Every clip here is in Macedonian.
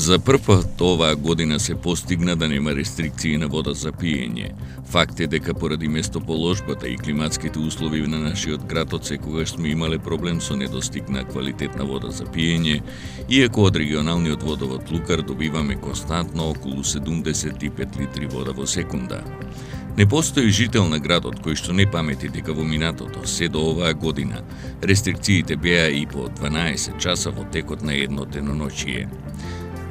За прв пат оваа година се постигна да нема рестрикции на вода за пиење. Факт е дека поради местоположбата и климатските услови на нашиот град отсекогаш сме имале проблем со недостиг на квалитетна вода за пиење, иако од регионалниот водовод Лукар добиваме константно околу 75 литри вода во секунда. Не постои жител на градот кој што не памети дека во минатото, се до оваа година, рестрикциите беа и по 12 часа во текот на едно деноночие.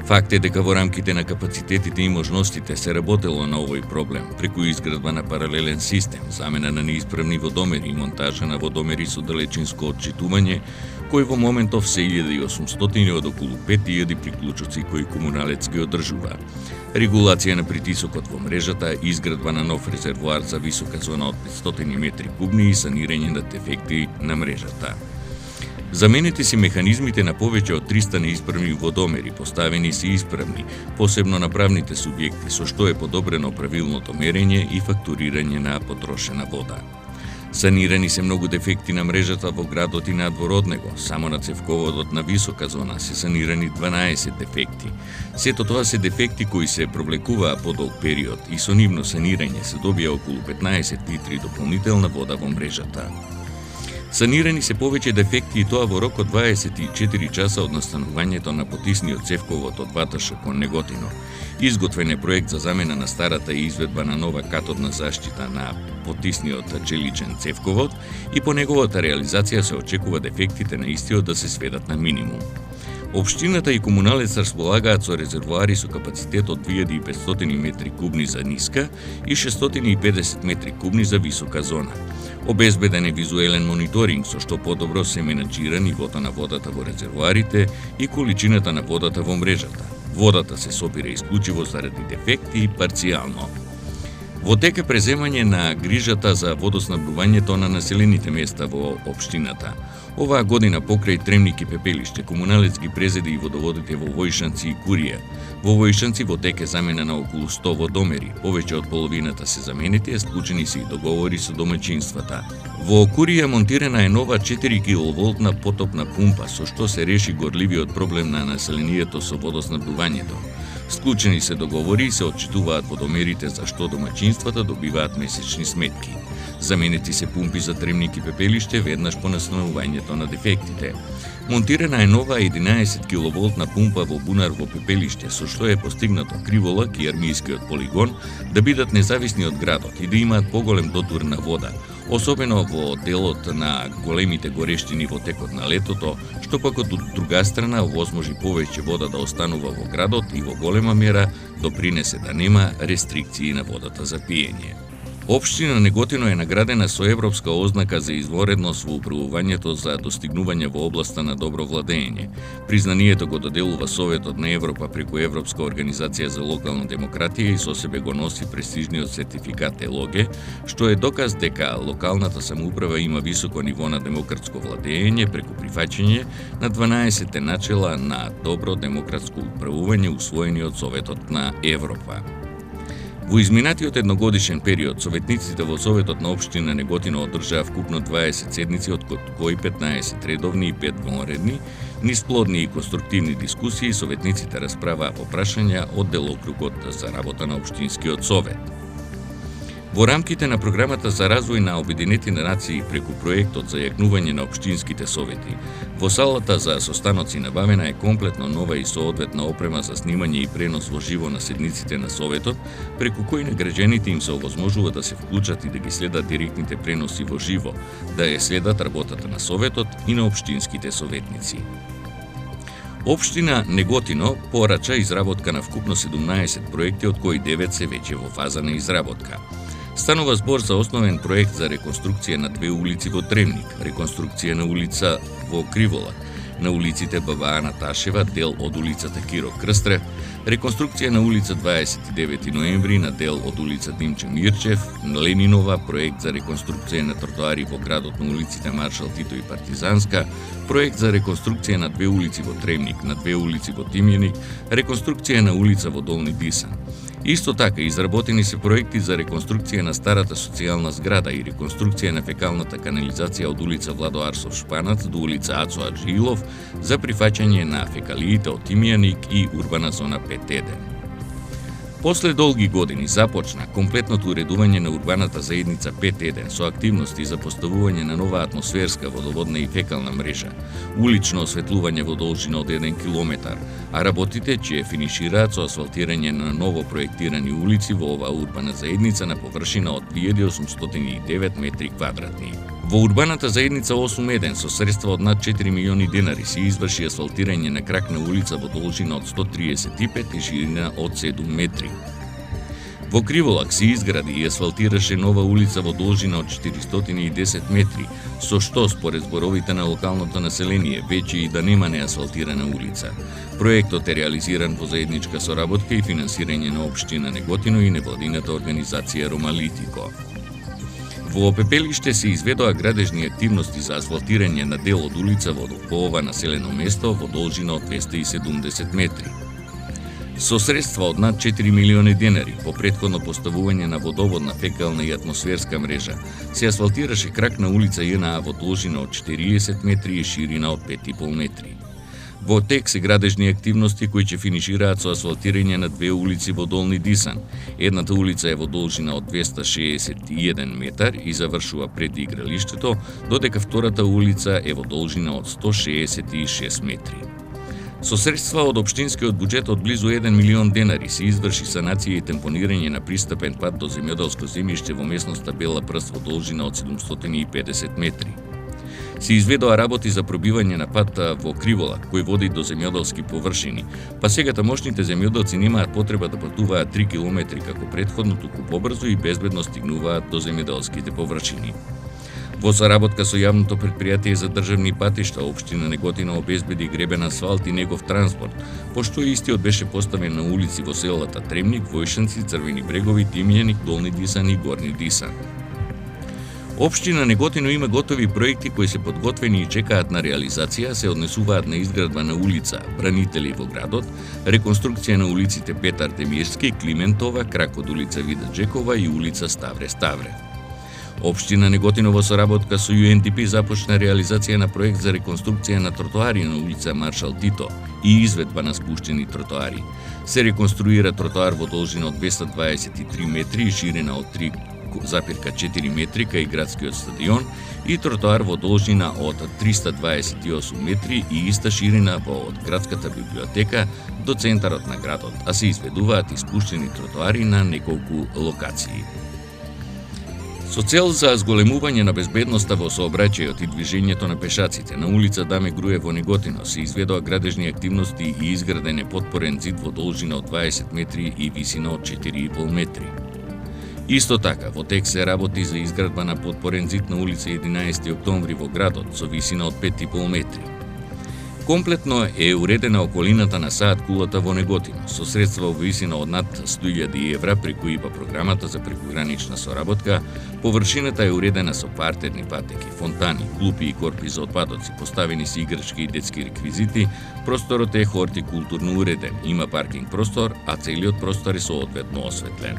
Факт е дека во рамките на капацитетите и можностите се работело на овој проблем преку изградба на паралелен систем, замена на неисправни водомери и монтажа на водомери со далечинско отчитување, кој во моментов се 1800 од околу 5000 приклучоци кои комуналец ги одржува. Регулација на притисокот во мрежата, изградба на нов резервоар за висока зона од 500 метри кубни и санирање на дефекти на мрежата. Заменети си механизмите на повеќе од 300 неисправни водомери, поставени си исправни, посебно на правните субјекти, со што е подобрено правилното мерење и фактурирање на потрошена вода. Санирани се многу дефекти на мрежата во градот и надвор од него. Само на цевководот на висока зона се санирани 12 дефекти. Сето тоа се дефекти кои се провлекуваа по долг период и со нивно санирање се добија околу 15 литри дополнителна вода во мрежата. Санирани се повеќе дефекти и тоа во рок од 24 часа од настанувањето на потисниот цевковод од Баташа кон Неготино. Изготвен е проект за замена на старата и изведба на нова катодна заштита на потисниот челичен цевковод и по неговата реализација се очекува дефектите на истиот да се сведат на минимум. Општината и комуналец располагаат со резервоари со капацитет од 2500 метри кубни за ниска и 650 метри кубни за висока зона. Обезбеден е визуелен мониторинг со што подобро се менаџира нивото на водата во резервоарите и количината на водата во мрежата. Водата се собира исклучиво заради дефекти и парцијално. Во тек е преземање на грижата за водоснабдувањето на населените места во општината. Оваа година покрај Тремник и Пепелиште, комуналец ги презеде и водоводите во Војшанци и Курија. Во Војшанци во тек е замена на околу 100 водомери, повеќе од половината се заменети, а склучени се и договори со домаќинствата. Во Курија монтирана е нова 4 киловолтна потопна пумпа, со што се реши горливиот проблем на населението со водоснабдувањето. Склучени се договори и се отчитуваат водомерите за што домаќинствата добиваат месечни сметки. Заменети се пумпи за Тремник и Пепелиште веднаш по настанувањето на дефектите. Монтирана е нова 11 киловолтна пумпа во бунар во Пепелиште, со што е постигнато Криволак и Армијскиот полигон да бидат независни од градот и да имаат поголем дотур на вода, особено во делот на големите горештини во текот на летото, што пак од друга страна овозможи повеќе вода да останува во градот и во голема мера допринесе да нема рестрикции на водата за пиење. Општина Неготино е наградена со европска ознака за изворедност во управувањето за достигнување во областа на добро владење. Признанието го доделува Советот на Европа преку Европска организација за локална демократија и со себе го носи престижниот сертификат ЕЛОГЕ, што е доказ дека локалната самоуправа има високо ниво на демократско владење преку прифаќање на 12 начела на добро демократско управување усвоени од Советот на Европа. Во изминатиот едногодишен период, советниците во Советот на општина Неготино одржаа вкупно 20 седници, од кои 15 редовни и 5 вонредни, низ плодни и конструктивни дискусии, советниците расправаа по прашања од делокругот за работа на општинскиот совет. Во рамките на програмата за развој на Обединетите нации преку проектот за јакнување на општинските совети, во салата за состаноци набавена е комплетно нова и соодветна опрема за снимање и пренос во живо на седниците на советот, преку кои на граѓаните им се овозможува да се вклучат и да ги следат директните преноси во живо, да ја следат работата на советот и на општинските советници. Општина Неготино порача изработка на вкупно 17 проекти, од кои 9 се веќе во фаза на изработка. Станува збор за основен проект за реконструкција на 2 улици во Тремник, реконструкција на улица во Криволак, на улиците Баба Ана Ташева, дел од улицата Киро Крстрев, реконструкција на улица 29 ноември, на дел од улица Димче Мирчев, на Ленинова, проект за реконструкција на тротоари во градот на улиците Маршал Тито и Партизанска, проект за реконструкција на 2 улици во Тремник, на 2 улици во Тимјаник, реконструкција на улица во Долни Дисан. Исто така, изработени се проекти за реконструкција на старата социјална зграда и реконструкција на фекалната канализација од улица Владо Арсов Шпанац до улица Ацо Аджилов за прифаќање на фекалиите од Тимјаник и урбана зона 5.1. После долги години започна комплетното уредување на урбаната заедница 5.1 со активности за поставување на нова атмосферска, водоводна и фекална мрежа, улично осветлување во должина од 1 километар, а работите чие финишираат со асфалтирање на ново проектирани улици во оваа урбана заедница на површина од 2809 метри квадратни. Во урбаната заедница 8.1 со средства од над 4 милиони денари се изврши асфалтирање на кракна улица во должина од 135 и ширина од 7 метри. Во Криволак се изгради и асфалтираше нова улица во должина од 410 метри, со што според зборовите на локалното население веќе и да нема неасфалтирана улица. Проектот е реализиран во заедничка соработка и финансирање на општина Неготино и невладината организација Ромалитико. Во Пепелиште се изведоа градежни активности за асфалтирање на дел од улица во ова населено место во должина од 270 метри. Со средства од над 4 милиони денари по претходно поставување на водоводна, фекална и атмосферска мрежа се асфалтираше кракна улица ЈНА во должина од 40 метри и ширина од 5,5 метри. Во тек се градежни активности кои ќе финишираат со асфалтирање на две улици во Долни Дисан. Едната улица е во должина од 261 метар и завршува пред игралиштето, додека втората улица е во должина од 166 метри. Со средства од општинскиот буџет од близу 1 милион денари се изврши санација и темпонирање на пристапен пат до земјоделско земјиште во местноста Бела Прст во должина од 750 метри. Се изведоа работи за пробивање на пат во Криволак, кој води до земјоделски површини, па сега тамошните земјоделци немаат потреба да патуваат 3 километри како претходно, туку побрзо и безбедно стигнуваат до земјоделските површини. Во соработка со јавното претпријатие за државни патишта, општина Неготино обезбеди гребен асфалт и негов транспорт, пошто истиот беше поставен на улици во селата Тремник, Војшанци, Црвени брегови, Тимјаник, Долни Дисан и Горни Дисан. Општина Неготино има готови проекти кои се подготвени и чекаат на реализација, се однесуваат на изградба на улица Бранители во градот, реконструкција на улиците Петар Демирски, Климентова, крак од улица Вида Джекова и улица Ставре. Општина Неготино во соработка со UNDP започна реализација на проект за реконструкција на тротоари на улица Маршал Тито и изведба на спуштени тротоари. Се реконструира тротоар во должина од 223 метри и ширина од 3,4 метри кај градскиот стадион и тротоар во должина од 328 метри и иста ширина од градската библиотека до центарот на градот, а се изведуваат и спуштени тротоари на неколку локации. Со цел за зголемување на безбедноста во сообраќајот и движењето на пешаците на улица Даме Груев во Неготино се изведоа градежни активности и изграден е подпорен зид во должина од 20 метри и висина од 4,5 метри. Исто така, во тек се работи за изградба на подпорен зид на улица 11 октомври во градот со висина од 5,5 метри. Комплетно е уредена околината на Саат кулата во Неготино со средства во висина од над 100.000 евра преку ИПА програмата за прекугранична соработка. Површината е уредена со партерни патеки, фонтани, клупи и корпи за отпадоци, поставени се играчки и детски реквизити. Просторот е хортикултурно уреден, има паркинг простор, а целиот простор е соодветно осветлен.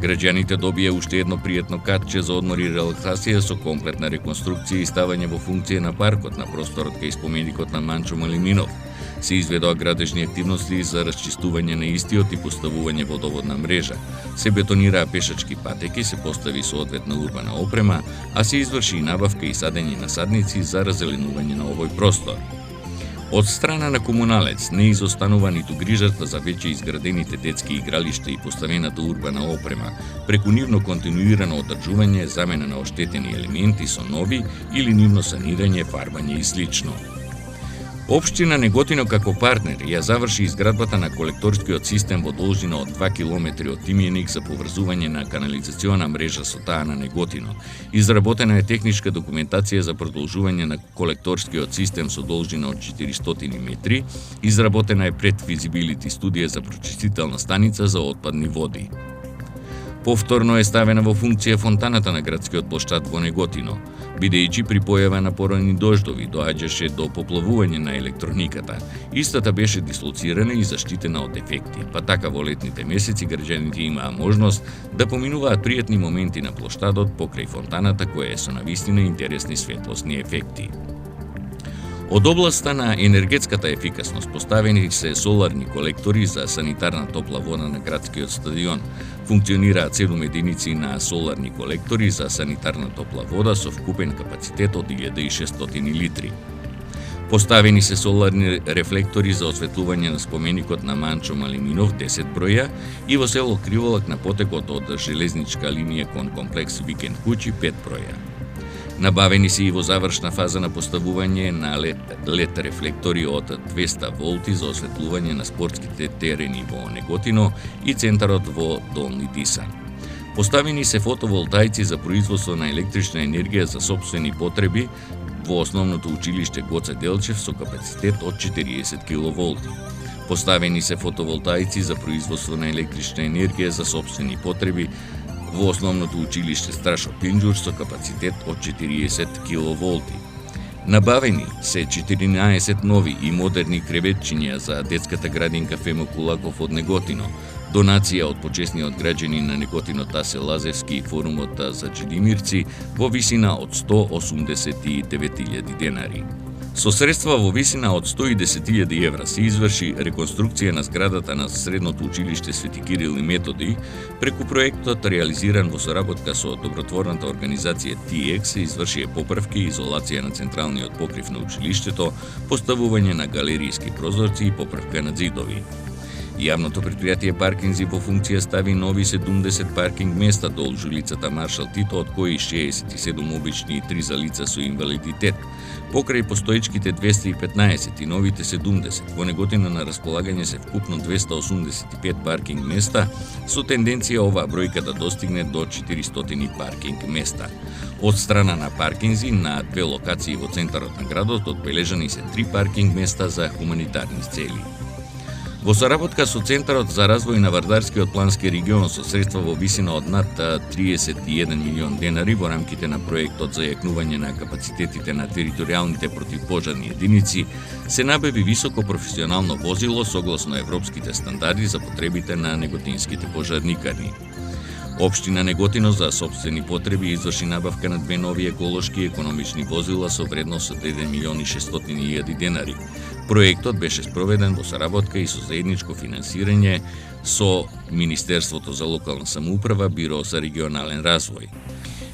Граѓаните добија уште едно пријатно катче за одмор и релаксација со комплетна реконструкција и ставање во функција на паркот на просторот кај споменикот на Манчо Малиминов. Се изведоа градежни активности за расчистување на истиот и поставување водоводна мрежа. Се бетонираа пешачки патеки, се постави соодветна урбана опрема, а се изврши и набавка и садење на садници за раззеленување на овој простор. Од страна на комуналец не изостанува ниту грижата за веќе изградените детски игралишта и поставената урбана опрема, преку нивно континуирано одржување, замена на оштетени елементи со нови или нивно санирање, фарбање и слично. Општина Неготино како партнер ја заврши изградбата на колекторскиот систем во должина од 2 км од Тимјаник за поврзување на канализациона мрежа со таа на Неготино. Изработена е техничка документација за продолжување на колекторскиот систем со должина од 400 метри, изработена е предфизибилити студија за прочистителна станица за отпадни води. Повторно е ставена во функција фонтаната на градскиот плоштад во Неготино, бидејќи при појава на порани дождови доаѓаше до поплавување на електрониката. Истата беше дислоцирана и заштитена од дефекти, па така во летните месеци граѓаните имаа можност да поминуваат пријатни моменти на плоштадот покрај фонтаната која е со навистина интересни светлосни ефекти. Од областа на енергетската ефикасност поставени се соларни колектори за санитарна топла вода на градскиот стадион. Функционираат 7 единици на соларни колектори за санитарна топла вода со вкупен капацитет од 1600 литри. Поставени се соларни рефлектори за осветлување на споменикот на Манчо Малиминов 10 броја и во село Криволак на потекот од железничка линија кон комплекс Викенд куќи 5 броја. Набавени се и во завршна фаза на поставување на лед рефлектори од 200 волти за осветлување на спортските терени во Неготино и центарот во Долни Дисан. Поставени се фотоволтаици за производство на електрична енергија за сопствени потреби во основното училиште Гоце Делчев со капацитет од 40 киловолти. Поставени се фотоволтаици за производство на електрична енергија за сопствени потреби во основното училиште Страшо Пинџур со капацитет од 40 киловолти. Набавени се 14 нови и модерни креветчиња за детската градинка Фемо Кулаков од Неготино, донација од почесниот граѓани на Неготино Тасе Лазевски и форумот за Чедимирци во висина од 189.000 денари. Со средства во висина од 110.000 евра се изврши реконструкција на зградата на Средното училиште Свети Кирил и Методи преку проектот реализиран во соработка со добротворната организација TX се извршија поправки и изолација на централниот покрив на училиштето, поставување на галеријски прозорци и поправка на ѕидови. Јавното предпријатие Паркинзи во функција стави нови 70 паркинг места долж улицата Маршал Тито, од кои 67 обични и 3 за лица со инвалидитет. Покрај постоечките 215 и новите 70, во Неготино на располагање се вкупно 285 паркинг места, со тенденција оваа бројка да достигне до 400 паркинг места. Од страна на Паркинзи, на 2 локации во центарот на градот, одбележани се 3 паркинг места за хуманитарни цели. Во соработка со Центарот за развој на Вардарскиот плански регион со средства во висина од над 31 милион денари во рамките на проектот за јакнување на капацитетите на територијалните противпожарни единици, се набави високо професионално возило согласно европските стандарди за потребите на неготинските пожарникари. Општина Неготино за сопствени потреби изврши набавка на 2 нови еколошки и економични возила со вредност од 1.600.000 денари. Проектот беше спроведен во соработка и со заедничко финансирање со Министерството за локална самоуправа, Биро за регионален развој.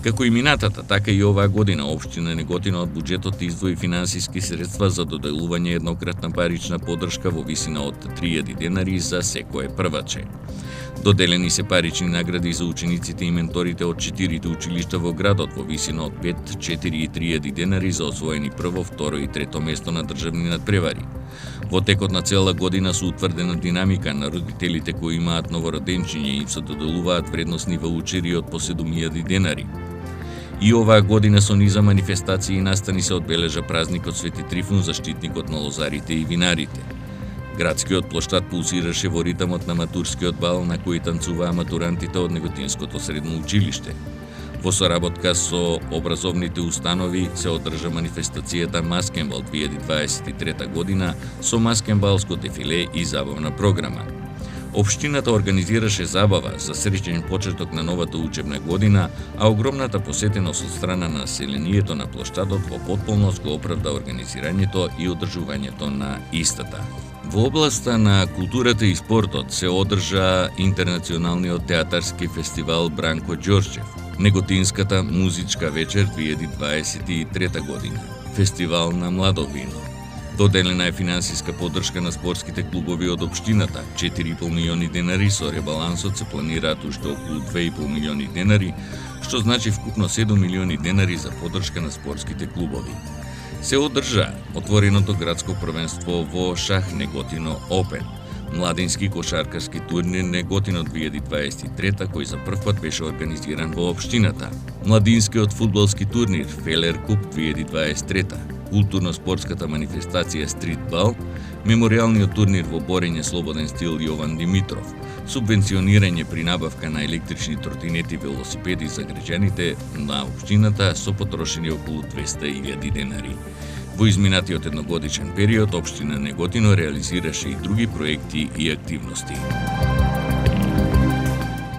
Како и минатата, така и оваа година општина Неготино од буџетот издвои финансиски средства за доделување еднократна парична поддршка во висина од 3.000 денари за секое прваче. Доделени се парични награди за учениците и менторите од 4 училишта во градот во висина од 5, 4 и 3.000 денари за освоени прво, второ и трето место на државни надпревари. Во текот на цела година со утврдена динамика на родителите кои имаат новороденчиња им се доделуваат вредносни ваучери од по 7.000 денари. И оваа година со низа манифестации и настани се одбележа празникот Свети Трифун, заштитникот на лозарите и винарите. Градскиот плоштад пулсираше во ритамот на матурскиот бал на кој танцуваа матурантите од Неготинското средно училиште. Во соработка со образовните установи се одржа манифестацијата Маскенбал 2023 година со маскенбалско дефиле и забавна програма. Општината организираше забава за среќен почеток на новата учебна година, а огромната посетеност од страна на населението на плоштадот во потполност го оправда организирањето и одржувањето на истата. Во областа на културата и спортот се одржа интернационалниот театарски фестивал Бранко Ѓорчев, Неготинската музичка вечер 2023 година, фестивал на младо вино. Доделена е финансиска поддршка на спортските клубови од општината, 4,5 милиони денари, со ребалансот се планираат уште околу 2,5 милиони денари, што значи вкупно 7 милиони денари за поддршка на спортските клубови. Се одржа отвореното градско првенство во шах Неготино Опен, младински кошаркарски турнир Неготино 2023 кој за прв пат беше организиран во општината, младинскиот фудбалски турнир Фелер Куп 2023, културно-спортската манифестација Стритбал, меморијалниот турнир во борење слободен стил Јован Димитров, субвенционирање при набавка на електрични тротинети и велосипеди за граѓаните на општината со потрошени околу 200.000 денари. Во изминатиот едногодишен период, општина Неготино реализираше и други проекти и активности.